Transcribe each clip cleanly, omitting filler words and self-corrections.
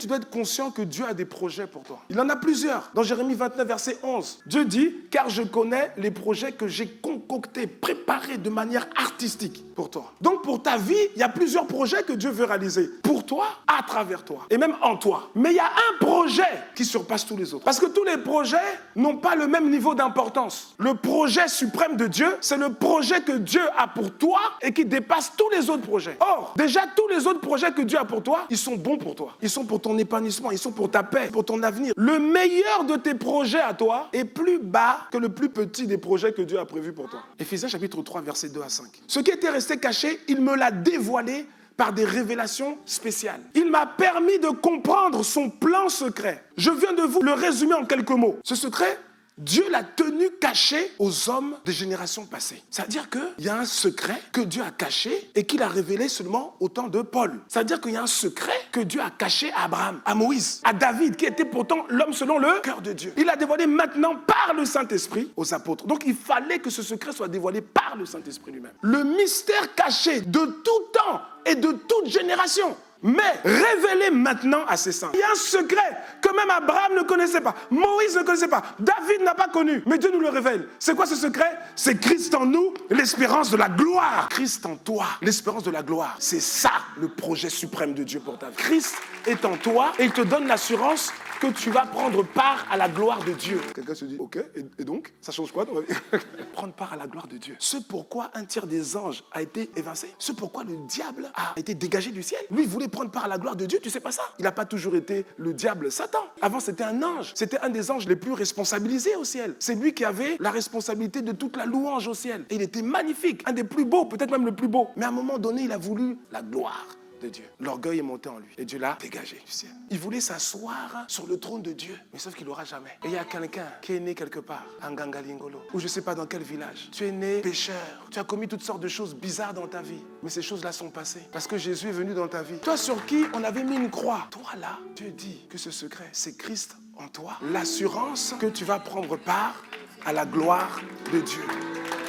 Tu dois être conscient que Dieu a des projets pour toi. Il en a plusieurs. Dans Jérémie 29, verset 11, Dieu dit « Car je connais les projets que j'ai concoctés, préparés de manière artistique pour toi. » Donc pour ta vie, il y a plusieurs projets que Dieu veut réaliser. Pour toi, à travers toi, et même en toi. Mais il y a un projet qui surpasse tous les autres. Parce que tous les projets n'ont pas le même niveau d'importance. Le projet suprême de Dieu, c'est le projet que Dieu a pour toi et qui dépasse tous les autres projets. Or, déjà tous les autres projets que Dieu a pour toi, ils sont bons pour toi. Ils sont pour ton épanouissement, ils sont pour ta paix, pour ton avenir. Le meilleur de tes projets à toi est plus bas que le plus petit des projets que Dieu a prévus pour toi. Éphésiens chapitre 3, versets 2 à 5. Ce qui était resté caché, il me l'a dévoilé par des révélations spéciales. Il m'a permis de comprendre son plan secret. Je viens de vous le résumer en quelques mots. Ce secret, Dieu l'a tenu caché aux hommes des générations passées. C'est-à-dire qu'il y a un secret que Dieu a caché et qu'il a révélé seulement au temps de Paul. C'est-à-dire qu'il y a un secret que Dieu a caché à Abraham, à Moïse, à David, qui était pourtant l'homme selon le cœur de Dieu. Il l'a dévoilé maintenant par le Saint-Esprit aux apôtres. Donc il fallait que ce secret soit dévoilé par le Saint-Esprit lui-même. Le mystère caché de tout temps et de toute génération, mais révélé maintenant à ses saints. Il y a un secret que même Abraham ne connaissait pas, Moïse ne connaissait pas, David n'a pas connu, mais Dieu nous le révèle. C'est quoi ce secret? C'est Christ en nous, l'espérance de la gloire. Christ en toi, l'espérance de la gloire. C'est ça le projet suprême de Dieu pour ta vie. Christ est en toi et il te donne l'assurance que tu vas prendre part à la gloire de Dieu. Quelqu'un se dit, ok, et donc, ça change quoi dans ma vie? Prendre part à la gloire de Dieu. Ce pourquoi un tiers des anges a été évincé. Ce pourquoi le diable a été dégagé du ciel. Lui, il voulait prendre part à la gloire de Dieu, tu sais pas ça? Il n'a pas toujours été le diable, Satan. Avant, c'était un ange. C'était un des anges les plus responsabilisés au ciel. C'est lui qui avait la responsabilité de toute la louange au ciel. Et il était magnifique, un des plus beaux, peut-être même le plus beau. Mais à un moment donné, il a voulu la gloire de Dieu. L'orgueil est monté en lui et Dieu l'a dégagé du ciel. Il voulait s'asseoir sur le trône de Dieu, mais sauf qu'il l'aura jamais. Et il y a quelqu'un qui est né quelque part, en Gangalingolo, ou je ne sais pas dans quel village. Tu es né pécheur, tu as commis toutes sortes de choses bizarres dans ta vie, mais ces choses-là sont passées parce que Jésus est venu dans ta vie. Toi sur qui on avait mis une croix, toi là, Dieu dit que ce secret, c'est Christ en toi. L'assurance que tu vas prendre part à la gloire de Dieu.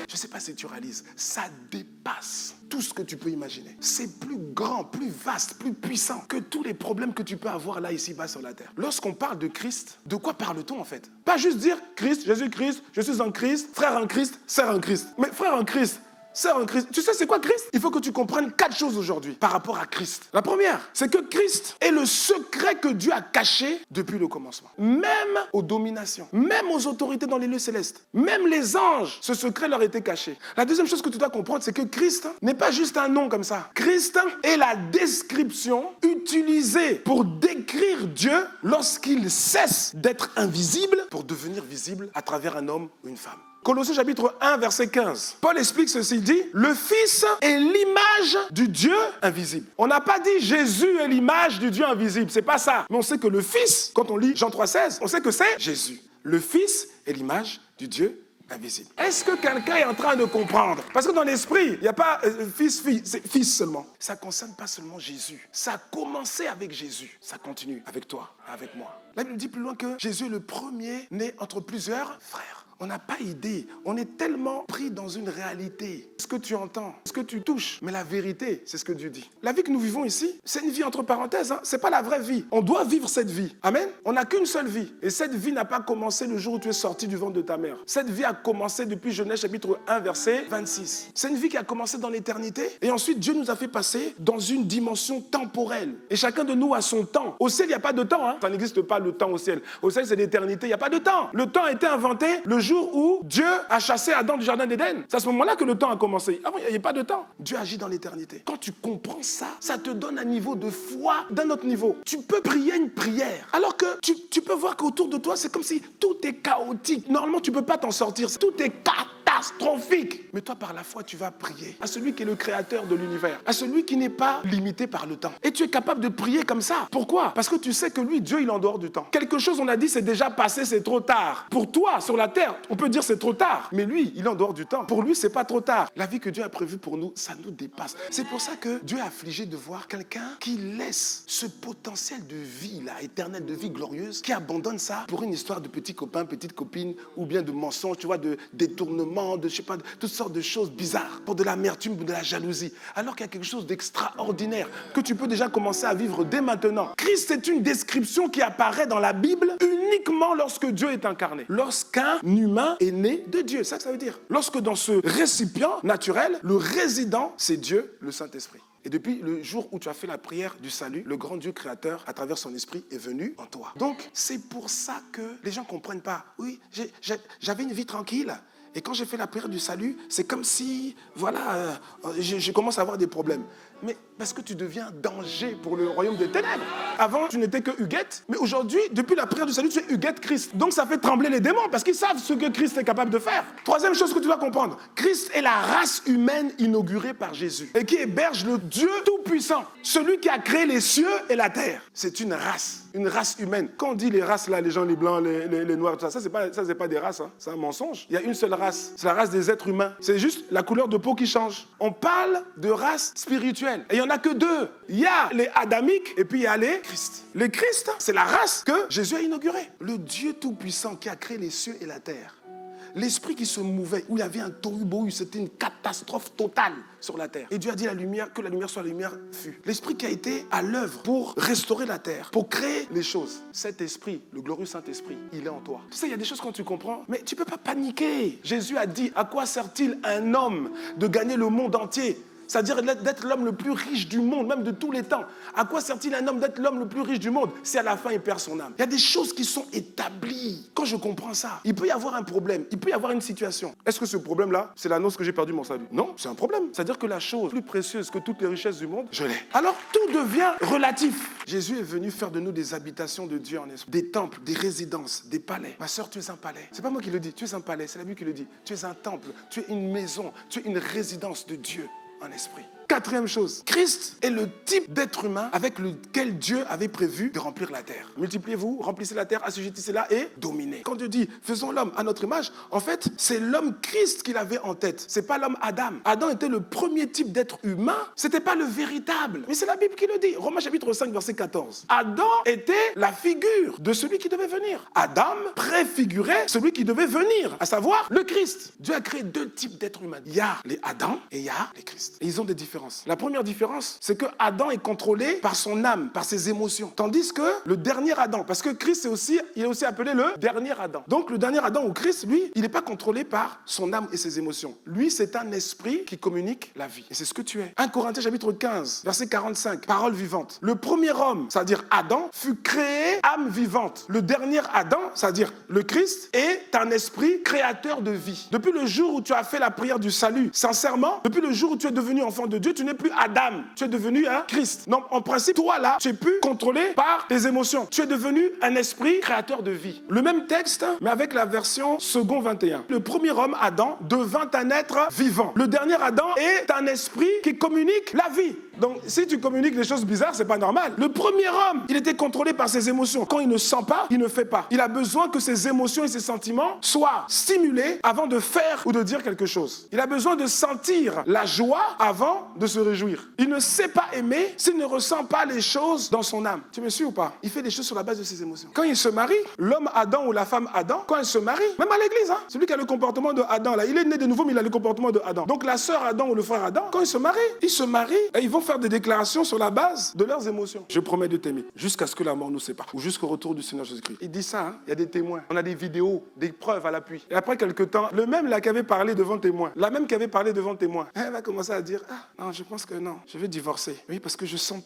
Je ne sais pas si tu réalises, ça dépasse tout ce que tu peux imaginer. C'est plus grand, plus vaste, plus puissant que tous les problèmes que tu peux avoir là, ici-bas sur la terre. Lorsqu'on parle de Christ, de quoi parle-t-on en fait? Pas juste dire Christ, Jésus-Christ, je suis en Christ, frère en Christ, sœur en Christ. Mais frère en Christ, sœur en Christ, tu sais c'est quoi Christ? Il faut que tu comprennes 4 choses aujourd'hui par rapport à Christ. La première, c'est que Christ est le secret que Dieu a caché depuis le commencement. Même aux dominations, même aux autorités dans les lieux célestes, même les anges, ce secret leur était caché. La deuxième chose que tu dois comprendre, c'est que Christ n'est pas juste un nom comme ça. Christ est la description utilisée pour décrire Dieu lorsqu'il cesse d'être invisible pour devenir visible à travers un homme ou une femme. Colossiens chapitre 1, verset 15. Paul explique ceci, il dit, le Fils est l'image du Dieu invisible. On n'a pas dit Jésus est l'image du Dieu invisible, c'est pas ça. Mais on sait que le Fils, quand on lit Jean 3, 16, on sait que c'est Jésus. Le Fils est l'image du Dieu invisible. Est-ce que quelqu'un est en train de comprendre? Parce que dans l'esprit, il n'y a pas fils, fille, c'est fils seulement. Ça ne concerne pas seulement Jésus. Ça a commencé avec Jésus. Ça continue avec toi, avec moi. La Bible dit plus loin que Jésus est le premier né entre plusieurs frères. On n'a pas idée. On est tellement pris dans une réalité. Ce que tu entends, ce que tu touches. Mais la vérité, c'est ce que Dieu dit. La vie que nous vivons ici, c'est une vie entre parenthèses. Ce n'est pas la vraie vie. On doit vivre cette vie. Amen. On n'a qu'une seule vie. Et cette vie n'a pas commencé le jour où tu es sorti du ventre de ta mère. Cette vie a commencé depuis Genèse chapitre 1, verset 26. C'est une vie qui a commencé dans l'éternité. Et ensuite, Dieu nous a fait passer dans une dimension temporelle. Et chacun de nous a son temps. Au ciel, il n'y a pas de temps. Ça n'existe pas le temps au ciel. Au ciel, c'est l'éternité. Il n'y a pas de temps. Le temps a été inventé le jour où Dieu a chassé Adam du jardin d'Éden. C'est à ce moment-là que le temps a commencé. Avant, il n'y a pas de temps. Dieu agit dans l'éternité. Quand tu comprends ça, ça te donne un niveau de foi d'un autre niveau. Tu peux prier une prière. Alors que tu peux voir qu'autour de toi, c'est comme si tout est chaotique. Normalement, tu ne peux pas t'en sortir. Tout est catastrophique. Mais toi, par la foi, tu vas prier à celui qui est le créateur de l'univers, à celui qui n'est pas limité par le temps. Et tu es capable de prier comme ça. Pourquoi? Parce que tu sais que lui, Dieu, il est en dehors du temps. Quelque chose, on a dit, c'est déjà passé, c'est trop tard. Pour toi, sur la terre, on peut dire c'est trop tard. Mais lui, il est en dehors du temps. Pour lui, c'est pas trop tard. La vie que Dieu a prévue pour nous, ça nous dépasse. C'est pour ça que Dieu est affligé de voir quelqu'un qui laisse ce potentiel de vie, là, éternel, de vie glorieuse, qui abandonne ça pour une histoire de petits copains, petites copines, ou bien de mensonges, tu vois, de détournement, ressentiment, de, je sais pas, de toutes sortes de choses bizarres, pour de l'amertume, pour de la jalousie. Alors qu'il y a quelque chose d'extraordinaire que tu peux déjà commencer à vivre dès maintenant. Christ est une description qui apparaît dans la Bible uniquement lorsque Dieu est incarné. Lorsqu'un humain est né de Dieu. C'est ça que ça veut dire. Lorsque dans ce récipient naturel, le résident, c'est Dieu, le Saint-Esprit. Et depuis le jour où tu as fait la prière du salut, le grand Dieu créateur, à travers son esprit, est venu en toi. Donc, c'est pour ça que les gens ne comprennent pas. Oui, j'avais une vie tranquille. Et quand j'ai fait la prière du salut, c'est comme si, voilà, je commence à avoir des problèmes. Mais parce que tu deviens un danger pour le royaume des ténèbres. Avant, tu n'étais que Huguette, mais aujourd'hui, depuis la prière du salut, tu es Huguette Christ. Donc ça fait trembler les démons parce qu'ils savent ce que Christ est capable de faire. Troisième chose que tu dois comprendre, Christ est la race humaine inaugurée par Jésus et qui héberge le Dieu Tout-Puissant, celui qui a créé les cieux et la terre. C'est une race humaine. Quand on dit les races, là, les gens, les blancs, les noirs, tout ça, c'est pas des races, hein. C'est un mensonge. Il y a une seule race, c'est la race des êtres humains. C'est juste la couleur de peau qui change. On parle de race spirituelle. Et il n'y en a que deux. Il y a les adamiques et puis il y a les Christ. Les Christ, c'est la race que Jésus a inaugurée. Le Dieu Tout-Puissant qui a créé les cieux et la terre. L'esprit qui se mouvait, où il y avait un tohu-bohu, c'était une catastrophe totale sur la terre. Et Dieu a dit que la lumière soit la lumière fut. L'esprit qui a été à l'œuvre pour restaurer la terre, pour créer les choses. Cet esprit, le glorieux Saint-Esprit, il est en toi. Tu sais, il y a des choses quand tu comprends, mais tu ne peux pas paniquer. Jésus a dit, à quoi sert-il un homme de gagner le monde entier ? C'est-à-dire d'être l'homme le plus riche du monde, même de tous les temps. À quoi sert-il un homme d'être l'homme le plus riche du monde si à la fin il perd son âme? Il y a des choses qui sont établies. Quand je comprends ça, il peut y avoir un problème, il peut y avoir une situation. Est-ce que ce problème-là, c'est l'annonce que j'ai perdu mon salut? Non, c'est un problème. C'est-à-dire que la chose plus précieuse que toutes les richesses du monde, je l'ai. Alors tout devient relatif. Jésus est venu faire de nous des habitations de Dieu en esprit, des temples, des résidences, des palais. Ma sœur, tu es un palais. C'est pas moi qui le dis, tu es un palais, c'est la Bible qui le dit. Tu es un temple, tu es une maison, tu es une résidence de Dieu en esprit. Quatrième chose, Christ est le type d'être humain avec lequel Dieu avait prévu de remplir la terre. Multipliez-vous, remplissez la terre, assujettissez-la et dominez. Quand Dieu dit « faisons l'homme à notre image », en fait, c'est l'homme Christ qu'il avait en tête. C'est pas l'homme Adam. Adam était le premier type d'être humain. C'était pas le véritable. Mais c'est la Bible qui le dit. Romains chapitre 5, verset 14. Adam était la figure de celui qui devait venir. Adam préfigurait celui qui devait venir, à savoir le Christ. Dieu a créé deux types d'êtres humains. Il y a les Adam et il y a les Christ. Et ils ont des différences. La première différence, c'est que Adam est contrôlé par son âme, par ses émotions. Tandis que le dernier Adam, parce que Christ il est aussi appelé le dernier Adam. Donc le dernier Adam ou Christ, lui, il n'est pas contrôlé par son âme et ses émotions. Lui, c'est un esprit qui communique la vie. Et c'est ce que tu es. 1 Corinthiens chapitre 15, verset 45, parole vivante. Le premier homme, c'est-à-dire Adam, fut créé âme vivante. Le dernier Adam, c'est-à-dire le Christ, est un esprit créateur de vie. Depuis le jour où tu as fait la prière du salut, sincèrement, depuis le jour où tu es devenu enfant de Dieu, tu n'es plus Adam, tu es devenu un Christ. Donc, en principe, toi là, tu es plus contrôlé par tes émotions. Tu es devenu un esprit créateur de vie. Le même texte, mais avec la version second 21. Le premier homme, Adam, devint un être vivant. Le dernier Adam est un esprit qui communique la vie. Donc, si tu communiques des choses bizarres, c'est pas normal. Le premier homme, il était contrôlé par ses émotions. Quand il ne sent pas, il ne fait pas. Il a besoin que ses émotions et ses sentiments soient stimulés avant de faire ou de dire quelque chose. Il a besoin de sentir la joie avant de se réjouir. Il ne sait pas aimer s'il ne ressent pas les choses dans son âme. Tu me suis ou pas? Il fait des choses sur la base de ses émotions. Quand il se marie, l'homme Adam ou la femme Adam, quand elle se marie, même à l'église, celui qui a le comportement de Adam, là, il est né de nouveau, mais il a le comportement de Adam. Donc la sœur Adam ou le frère Adam, quand ils se marient et ils vont faire des déclarations sur la base de leurs émotions. Je promets de t'aimer jusqu'à ce que la mort nous sépare ou jusqu'au retour du Seigneur Jésus-Christ. Il dit ça, il y a des témoins. On a des vidéos, des preuves à l'appui. Et après quelques temps, le même là qui avait parlé devant témoin, la même qui avait parlé devant témoin, elle va commencer à dire non, je pense que non, je vais divorcer. Oui, parce que je sens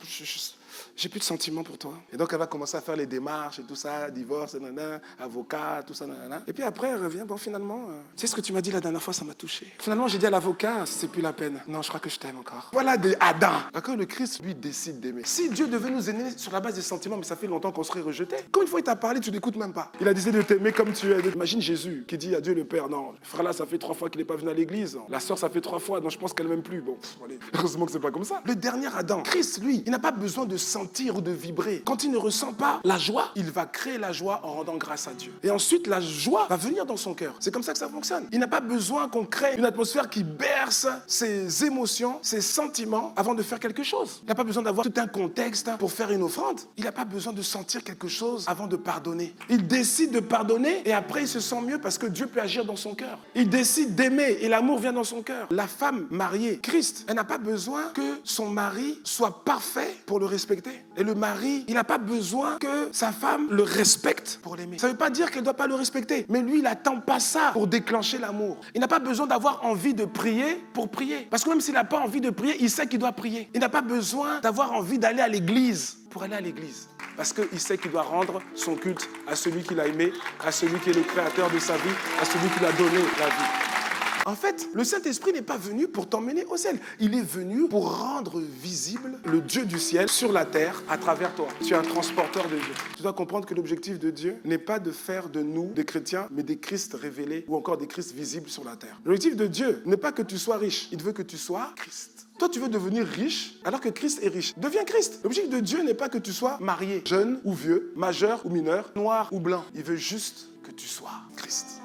j'ai plus de sentiments pour toi. Et donc elle va commencer à faire les démarches et tout ça, divorce, nanana, avocat, tout ça, nanana. Et puis après elle revient, bon finalement, tu sais ce que tu m'as dit la dernière fois, ça m'a touché. Finalement j'ai dit à l'avocat, c'est plus la peine. Non, je crois que je t'aime encore. Voilà des Adam. D'accord, le Christ lui décide d'aimer. Si Dieu devait nous aimer sur la base des sentiments, mais ça fait longtemps qu'on serait rejeté. Quand une fois il t'a parlé, tu l'écoutes même pas. Il a décidé de t'aimer comme tu es. Imagine Jésus qui dit à Dieu le Père, non, le frère là ça fait 3 fois qu'il n'est pas venu à l'église. La sœur ça fait 3 fois, donc je pense qu'elle m'aime plus. Bon, allez, heureusement que c'est pas comme ça. Le dernier Adam, Christ lui, il n'a pas besoin de sentir ou de vibrer. Quand il ne ressent pas la joie, il va créer la joie en rendant grâce à Dieu. Et ensuite, la joie va venir dans son cœur. C'est comme ça que ça fonctionne. Il n'a pas besoin qu'on crée une atmosphère qui berce ses émotions, ses sentiments avant de faire quelque chose. Il n'a pas besoin d'avoir tout un contexte pour faire une offrande. Il n'a pas besoin de sentir quelque chose avant de pardonner. Il décide de pardonner et après il se sent mieux parce que Dieu peut agir dans son cœur. Il décide d'aimer et l'amour vient dans son cœur. La femme mariée, Christ, elle n'a pas besoin que son mari soit parfait pour le respecter. Et le mari, il n'a pas besoin que sa femme le respecte pour l'aimer. Ça ne veut pas dire qu'elle ne doit pas le respecter, mais lui, il n'attend pas ça pour déclencher l'amour. Il n'a pas besoin d'avoir envie de prier pour prier. Parce que même s'il n'a pas envie de prier, il sait qu'il doit prier. Il n'a pas besoin d'avoir envie d'aller à l'église pour aller à l'église. Parce qu'il sait qu'il doit rendre son culte à celui qu'il a aimé, à celui qui est le créateur de sa vie, à celui qui lui a donné la vie. En fait, le Saint-Esprit n'est pas venu pour t'emmener au ciel. Il est venu pour rendre visible le Dieu du ciel sur la terre à travers toi. Tu es un transporteur de Dieu. Tu dois comprendre que l'objectif de Dieu n'est pas de faire de nous des chrétiens, mais des Christ révélés ou encore des Christ visibles sur la terre. L'objectif de Dieu n'est pas que tu sois riche. Il veut que tu sois Christ. Toi, tu veux devenir riche alors que Christ est riche. Deviens Christ. L'objectif de Dieu n'est pas que tu sois marié, jeune ou vieux, majeur ou mineur, noir ou blanc. Il veut juste que tu sois Christ.